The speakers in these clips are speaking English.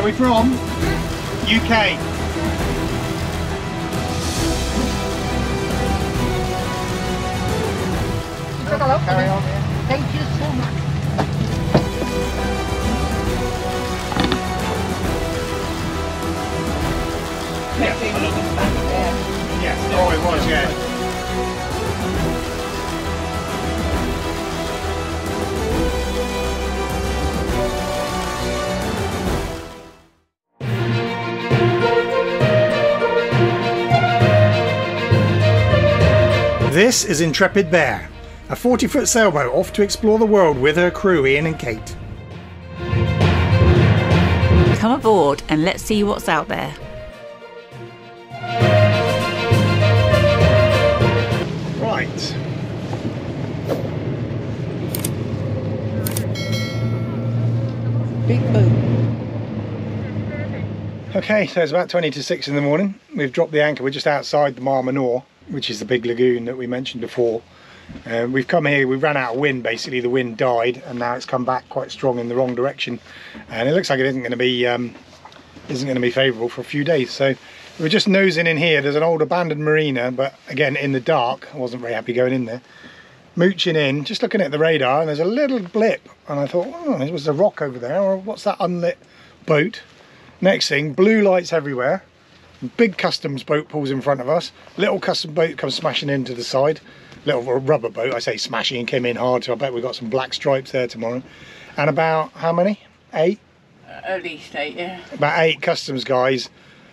Where are we from? UK. Carry on. Thank you so much. Yes, oh it was, yeah. This is Intrepid Bear, a 40-foot sailboat off to explore the world with her crew Iain and Kate. Come aboard and let's see what's out there. Right. Big boat. Okay, so it's about 20 to 6 in the morning. We've dropped the anchor. We're just outside the Mar Menor, which is the big lagoon that we mentioned before. We've come here, we ran out of wind basically, the wind died and now it's come back quite strong in the wrong direction and it looks like it isn't going to be favourable for a few days. So we're just nosing in here. There's an old abandoned marina, but again in the dark. I wasn't very happy going in there. Mooching in, just looking at the radar, and there's a little blip and I thought, oh, there was a rock over there, or what's that unlit boat? Next thing, blue lights everywhere. Big customs boat pulls in front of us. Little customs boat comes smashing into the side. Little rubber boat, I say smashing, and came in hard, so I bet we've got some black stripes there tomorrow. And about, how many? 8? At least 8, yeah. About 8 customs guys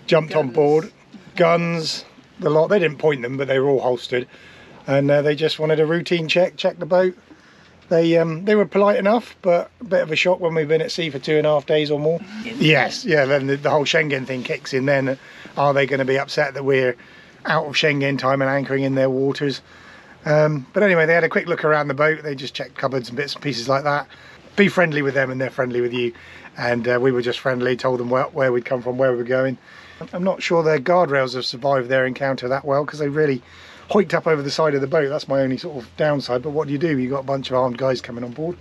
jumped on board. Guns, the lot. They didn't point them, but they were all holstered. And they just wanted a routine check the boat. They were polite enough, but a bit of a shock when we've been at sea for 2.5 days or more. Yes, yeah, then the whole Schengen thing kicks in then. Are they going to be upset that we're out of Schengen time and anchoring in their waters? But anyway, they had a quick look around the boat. They just checked cupboards and bits and pieces like that. Be friendly with them and they're friendly with you. And we were just friendly, told them where we'd come from, where we were going. I'm not sure their guardrails have survived their encounter that well because they really hoiked up over the side of the boat. That's my only sort of downside, but what do? You've got a bunch of armed guys coming on board.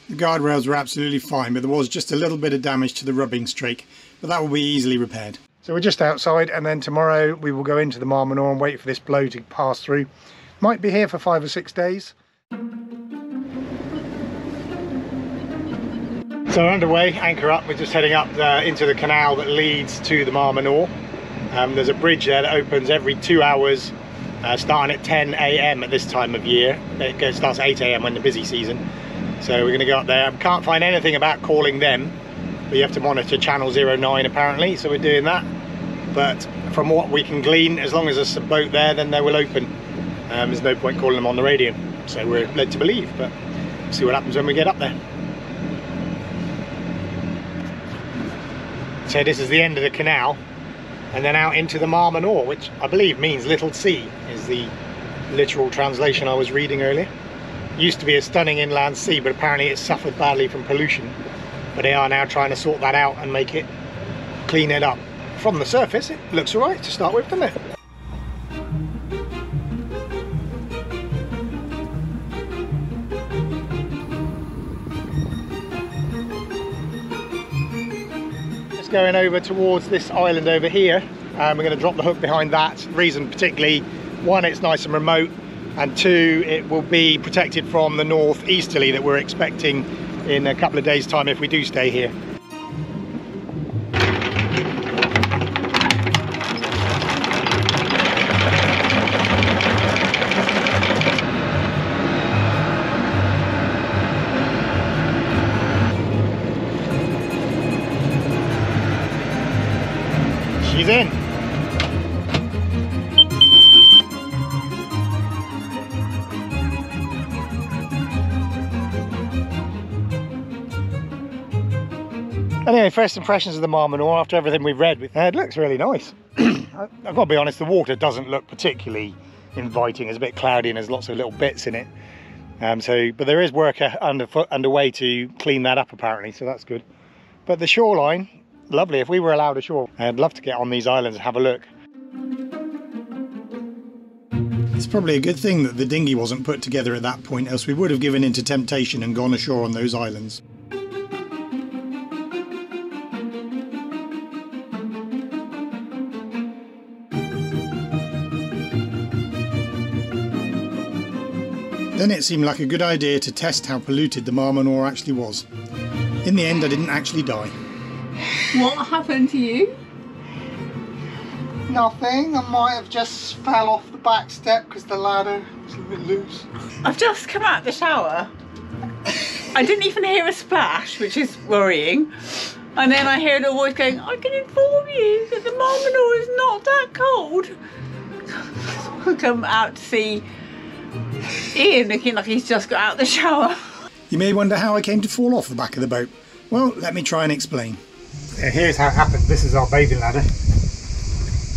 The guardrails were absolutely fine, but there was just a little bit of damage to the rubbing strake, but that will be easily repaired. So we're just outside, and then tomorrow we will go into the Mar Menor and wait for this blow to pass through. Might be here for 5 or 6 days. So we're underway, anchor up. We're just heading up into the canal that leads to the Mar Menor. There's a bridge there that opens every 2 hours, starting at 10 AM at this time of year. It starts at 8 AM when the busy season. So we're going to go up there. Can't find anything about calling them. But you have to monitor channel 09 apparently, so we're doing that. But from what we can glean, as long as there's a boat there, then they will open. There's no point calling them on the radio. So we're led to believe, but we'll see what happens when we get up there. So this is the end of the canal, and then out into the Mar Menor, which I believe means little sea, is the literal translation I was reading earlier. Used to be a stunning inland sea, but apparently it's suffered badly from pollution. But they are now trying to sort that out and make it, clean it up. From the surface, it looks alright to start with, doesn't it? Going over towards this island over here, we're going to drop the hook behind that. Reason particularly, 1, it's nice and remote, and 2, it will be protected from the northeasterly that we're expecting in a couple of days time if we do stay here. She's in. Anyway, first impressions of the Mar Menor after everything we've read. It looks really nice. I've got to be honest, the water doesn't look particularly inviting. It's a bit cloudy and there's lots of little bits in it. But there is work underway to clean that up apparently, so that's good. But the shoreline, lovely. If we were allowed ashore, I'd love to get on these islands and have a look. It's probably a good thing that the dinghy wasn't put together at that point, else we would have given in to temptation and gone ashore on those islands. Then it seemed like a good idea to test how polluted the Mar Menor actually was. In the end, I didn't actually die. What happened to you? Nothing. I might have just fell off the back step because the ladder was a bit loose. I've just come out of the shower. I didn't even hear a splash, which is worrying. And then I hear a little voice going, I can inform you that the Mar Menor is not that cold. I come out to see Iain looking like he's just got out of the shower. You may wonder how I came to fall off the back of the boat. Well, let me try and explain. Here's how it happened. This is our bathing ladder.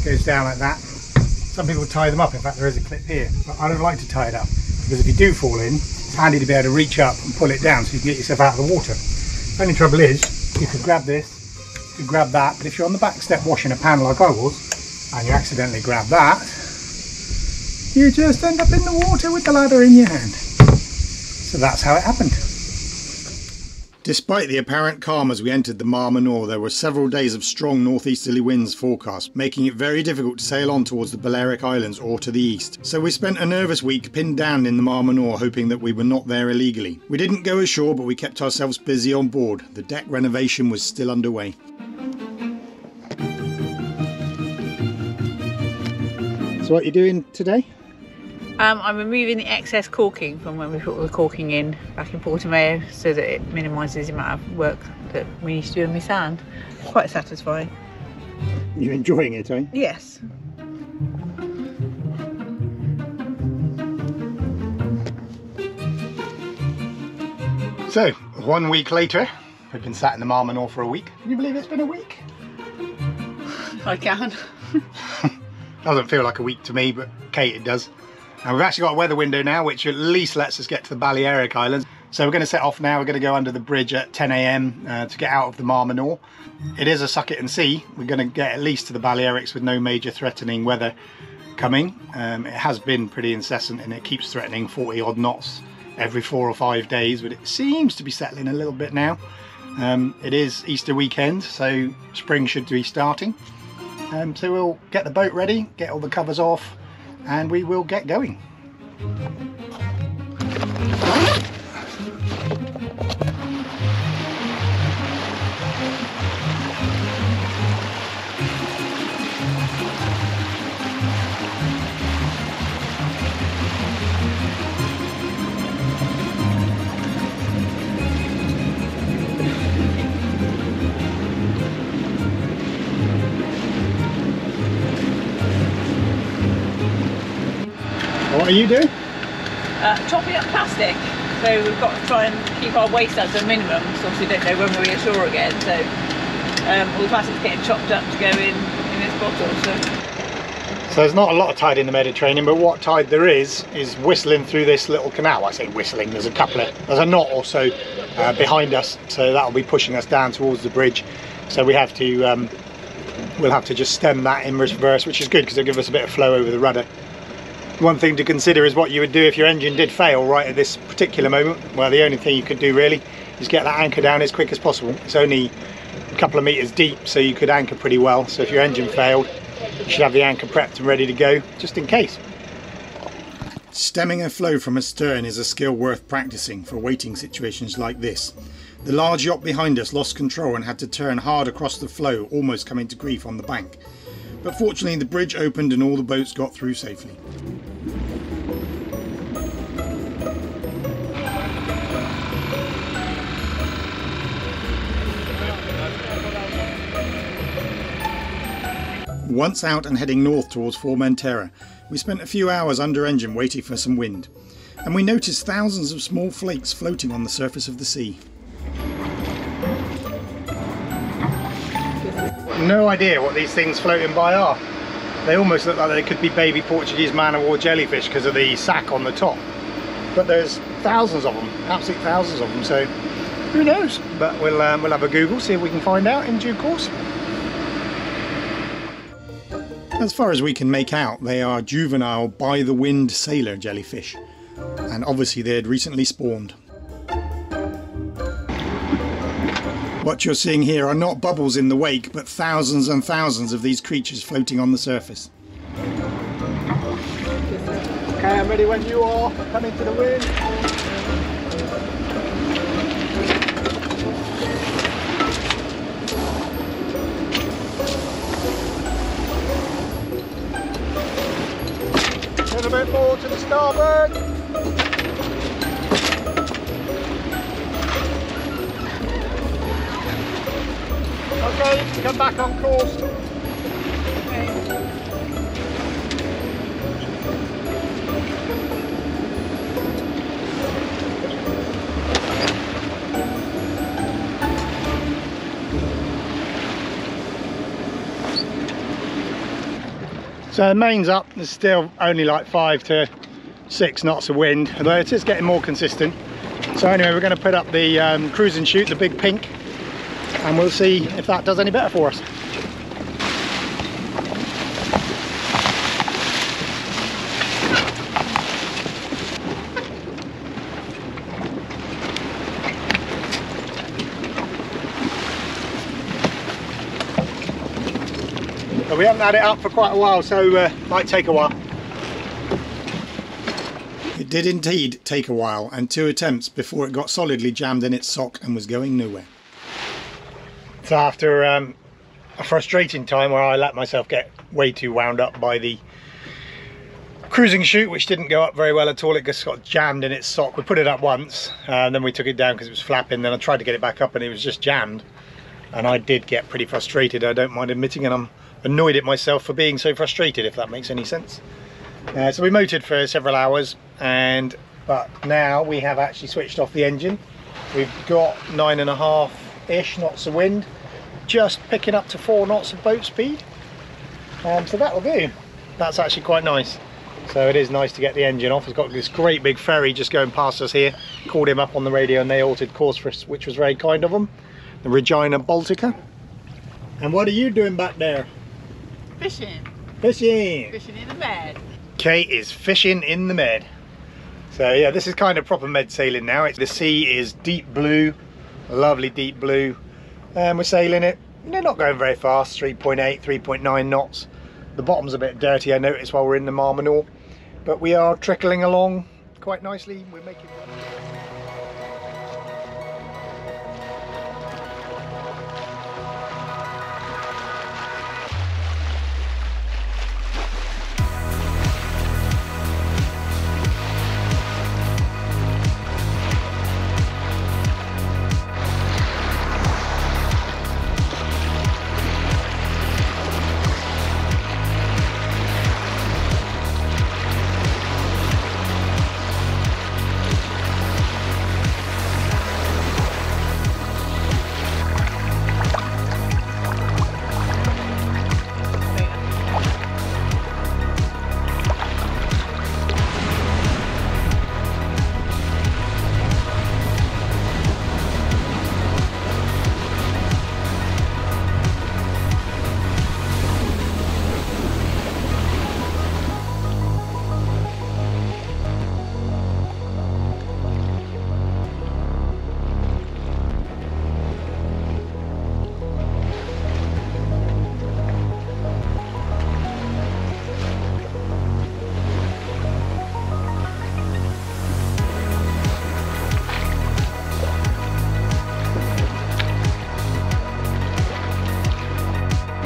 Goes down like that. Some people tie them up. In fact, there is a clip here. But I don't like to tie it up, because if you do fall in, it's handy to be able to reach up and pull it down so you can get yourself out of the water. The only trouble is, you could grab this, you could grab that, but if you're on the back step washing a pan like I was, and you accidentally grab that, you just end up in the water with the ladder in your hand. So that's how it happened. Despite the apparent calm as we entered the Mar Menor, there were several days of strong northeasterly winds forecast, making it very difficult to sail on towards the Balearic Islands or to the east. So we spent a nervous week pinned down in the Mar Menor, hoping that we were not there illegally. We didn't go ashore, but we kept ourselves busy on board. The deck renovation was still underway. So what are you doing today? I'm removing the excess caulking from when we put the caulking in back in Formentera so that it minimises the amount of work that we need to do in my sand. Quite satisfying. You're enjoying it, eh? Yes. So, 1 week later, we've been sat in the Mar Menor for a week. Can you believe it's been a week? I can. Doesn't feel like a week to me, but Kate it does. And we've actually got a weather window now, which at least lets us get to the Balearic Islands. So we're going to set off now. We're going to go under the bridge at 10 AM to get out of the Mar Menor. It is a suck it and see. We're going to get at least to the Balearics with no major threatening weather coming. It has been pretty incessant and it keeps threatening 40 odd knots every 4 or 5 days, but it seems to be settling a little bit now. It is Easter weekend, so spring should be starting. So we'll get the boat ready, get all the covers off, and we will get going. What are you doing? Chopping up plastic. So we've got to try and keep our waste at a minimum, because obviously we don't know when we're ashore again. So all the plastic's getting chopped up to go in this bottle. So there's not a lot of tide in the Mediterranean, but what tide there is whistling through this little canal. I say whistling, there's a knot or so behind us, so that'll be pushing us down towards the bridge. So we have to, we'll have to just stem that in reverse, which is good because it'll give us a bit of flow over the rudder. One thing to consider is what you would do if your engine did fail right at this particular moment. Well, the only thing you could do really is get that anchor down as quick as possible. It's only a couple of meters deep, so you could anchor pretty well. So if your engine failed, you should have the anchor prepped and ready to go, just in case. Stemming a flow from a stern is a skill worth practicing for waiting situations like this. The large yacht behind us lost control and had to turn hard across the flow, almost coming to grief on the bank. But fortunately the bridge opened and all the boats got through safely. Once out and heading north towards Formentera, we spent a few hours under engine waiting for some wind, and we noticed thousands of small flakes floating on the surface of the sea. No idea what these things floating by are. They almost look like they could be baby Portuguese man-of-war jellyfish because of the sack on the top. But there's thousands of them, absolute thousands of them, so who knows? But we'll have a Google, see if we can find out in due course. As far as we can make out, they are juvenile by-the-wind sailor jellyfish, and obviously they had recently spawned. What you're seeing here are not bubbles in the wake, but thousands and thousands of these creatures floating on the surface. Okay. Okay, I'm ready when you are. Come into the wind. A little bit more to the starboard. Okay, come back on course. So the main's up, there's still only like 5 to 6 knots of wind, although it is getting more consistent. So anyway, we're going to put up the cruising chute, the big pink, and we'll see if that does any better for us. But we haven't had it up for quite a while, so might take a while. It did indeed take a while, and 2 attempts before it got solidly jammed in its sock and was going nowhere. So after a frustrating time where I let myself get way too wound up by the cruising chute, which didn't go up very well at all, it just got jammed in its sock. We put it up once, and then we took it down because it was flapping, then I tried to get it back up and it was just jammed. And I did get pretty frustrated, I don't mind admitting, and I'm annoyed at myself for being so frustrated, if that makes any sense. So we motored for several hours, but now we have actually switched off the engine. We've got 9.5-ish knots of wind, just picking up to 4 knots of boat speed. So that'll do. That's actually quite nice. So it is nice to get the engine off. It's got this great big ferry just going past us here. Called him up on the radio and they altered course for us, which was very kind of them. The Regina Baltica. And what are you doing back there? Fishing. Fishing. Fishing in the med. Kate is fishing in the med. So yeah, this is kind of proper med sailing now. The sea is deep blue, lovely deep blue, and we're sailing it. They're not going very fast, 3.8, 3.9 knots. The bottom's a bit dirty, I noticed, while we're in the Mar Menor, but we are trickling along quite nicely. We're making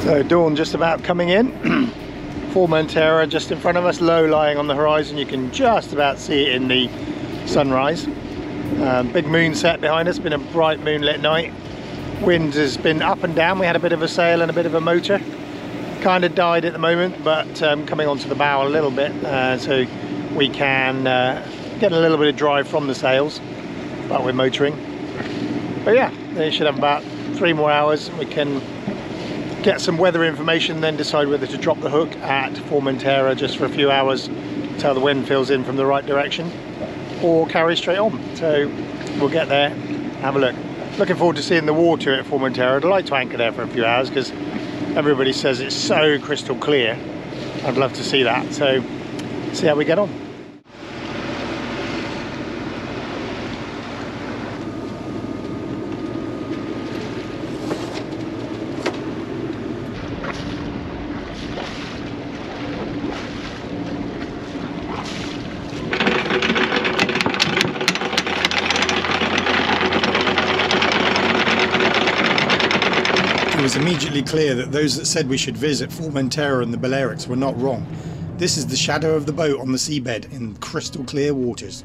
So dawn just about coming in. Formentera just in front of us, low lying on the horizon. You can just about see it in the sunrise. Big moon set behind us, been a bright moonlit night. Wind has been up and down. We had a bit of a sail and a bit of a motor. Kind of died at the moment, but coming onto the bow a little bit, so we can get a little bit of drive from the sails, but we're motoring. But yeah, they should have about 3 more hours. We can get some weather information, then decide whether to drop the hook at Formentera just for a few hours until the wind fills in from the right direction, or carry straight on. So we'll get there, have a look. Looking forward to seeing the water at Formentera. I'd like to anchor there for a few hours because everybody says it's so crystal clear. I'd love to see that, so see how we get on. was immediately clear that those that said we should visit Formentera and the Balearics were not wrong. This is the shadow of the boat on the seabed in crystal clear waters.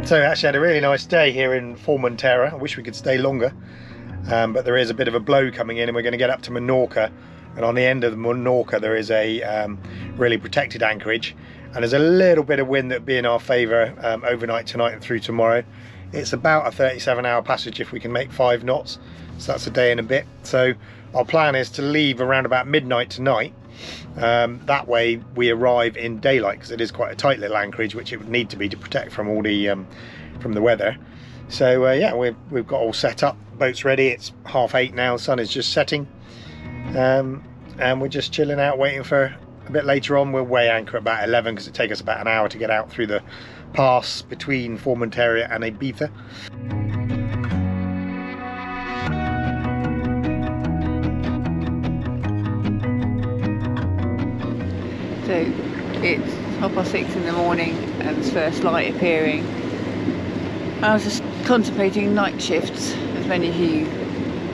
So actually had a really nice day here in Formentera. I wish we could stay longer, but there is a bit of a blow coming in and we're going to get up to Menorca, and on the end of Menorca there is a really protected anchorage, and there's a little bit of wind that would be in our favour overnight tonight and through tomorrow. It's about a 37-hour passage if we can make 5 knots, so that's a day and a bit. So our plan is to leave around about midnight tonight. That way we arrive in daylight, because it is quite a tight little anchorage, which it would need to be to protect from all the from the weather. So yeah, we've got all set up, boat's ready. It's 8:30 now, sun is just setting, and we're just chilling out waiting for a bit later on. We'll weigh anchor at about 11 because it takes us about an hour to get out through the pass between Formentera and Ibiza. So it's 6:30 in the morning and it's first light appearing. I was just contemplating night shifts, as many of you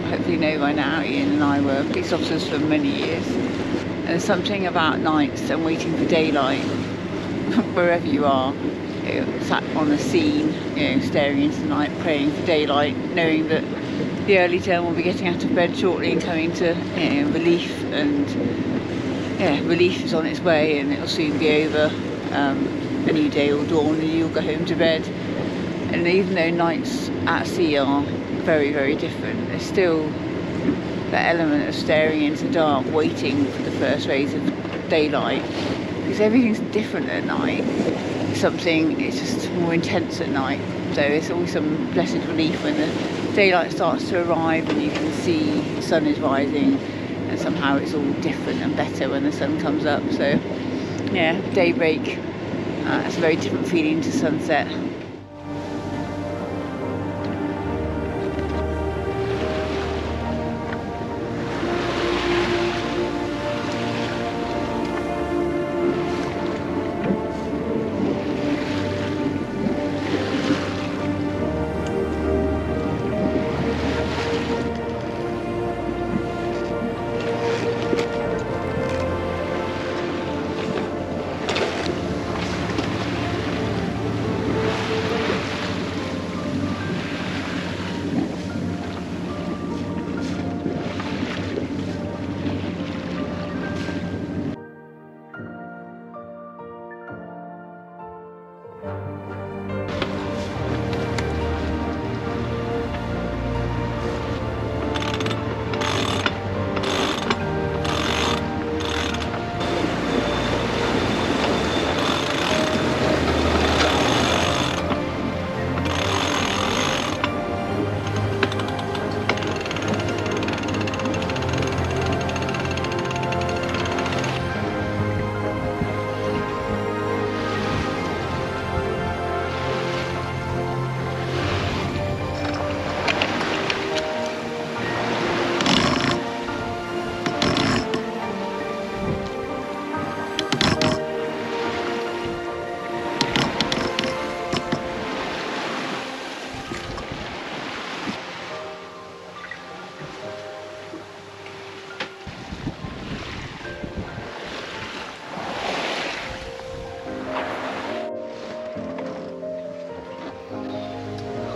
hopefully know by now. Iain and I were police officers for many years, and there's something about nights and waiting for daylight wherever you are, sat on a scene, staring into the night, praying for daylight, knowing that the early term will be getting out of bed shortly and coming to relief, and relief is on its way and it'll soon be over. A new day will dawn and you'll go home to bed. And even though nights at sea are very, very different, there's still that element of staring into the dark, waiting for the first rays of daylight, because everything's different at night. It's just more intense at night. So it's always some blessed relief when the daylight starts to arrive and you can see the sun is rising, and somehow it's all different and better when the sun comes up. So yeah, daybreak, it's a very different feeling to sunset.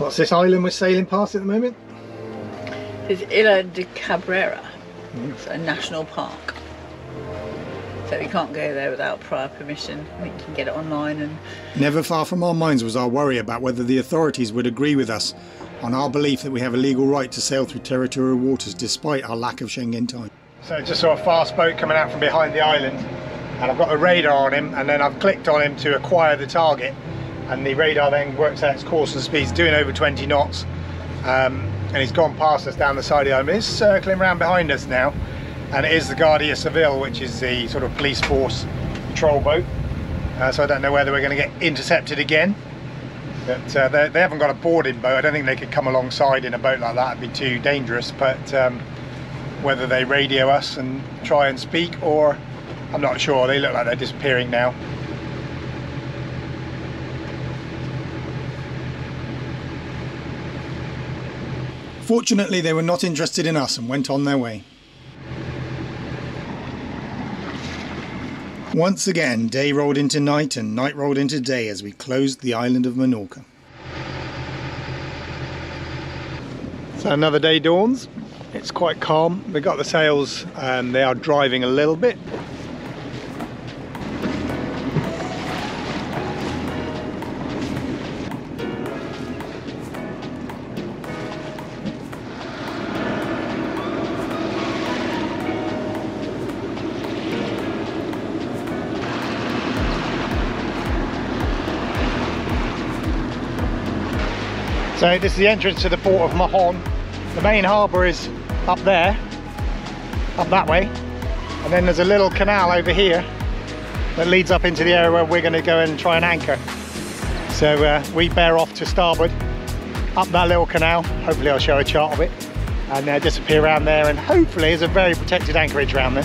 What's this island we're sailing past at the moment? It's Isla de Cabrera. It's a national park. So we can't go there without prior permission. We can get it online. And never far from our minds was our worry about whether the authorities would agree with us on our belief that we have a legal right to sail through territorial waters despite our lack of Schengen time. So I just saw a fast boat coming out from behind the island, and I've got the radar on him, and then I've clicked on him to acquire the target, and the radar then works out its course and speed. He's doing over 20 knots, and he's gone past us down the side of the island. He's circling around behind us now, and it is the Guardia Civil, which is the sort of police force patrol boat. So I don't know whether we're going to get intercepted again. But they haven't got a boarding boat. I don't think they could come alongside in a boat like that. It'd be too dangerous. But whether they radio us and try and speak, or I'm not sure. They look like they're disappearing now. Fortunately, they were not interested in us and went on their way. Once again, day rolled into night and night rolled into day as we closed the island of Menorca. So another day dawns. It's quite calm. We've got the sails and they are driving a little bit. So this is the entrance to the port of Mahon. The main harbour is up there, up that way, and then there's a little canal over here that leads up into the area where we're going to go and try and anchor. So we bear off to starboard, up that little canal. Hopefully I'll show a chart of it, and disappear around there, and hopefully there's a very protected anchorage around there.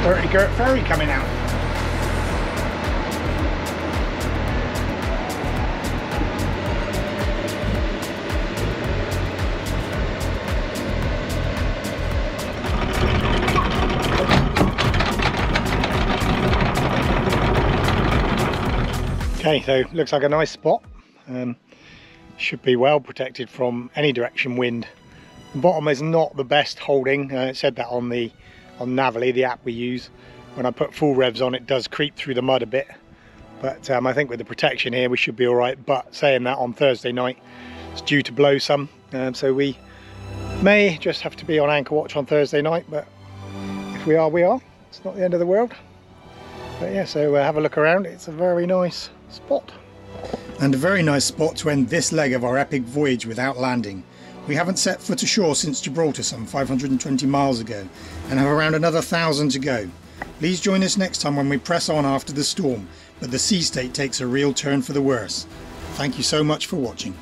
Dirty Girt ferry coming out. Okay, so looks like a nice spot. Should be well protected from any direction wind. The bottom is not the best holding. It said that on Navily, the app we use. When I put full revs on, it does creep through the mud a bit. But I think with the protection here, we should be all right. But saying that, on Thursday night, it's due to blow some. So we may just have to be on anchor watch on Thursday night. But if we are, we are. It's not the end of the world. But yeah, so have a look around. It's a very nice spot. And a very nice spot to end this leg of our epic voyage without landing. We haven't set foot ashore since Gibraltar some 520 miles ago and have around another 1,000 to go. Please join us next time when we press on after the storm, but the sea state takes a real turn for the worse. Thank you so much for watching.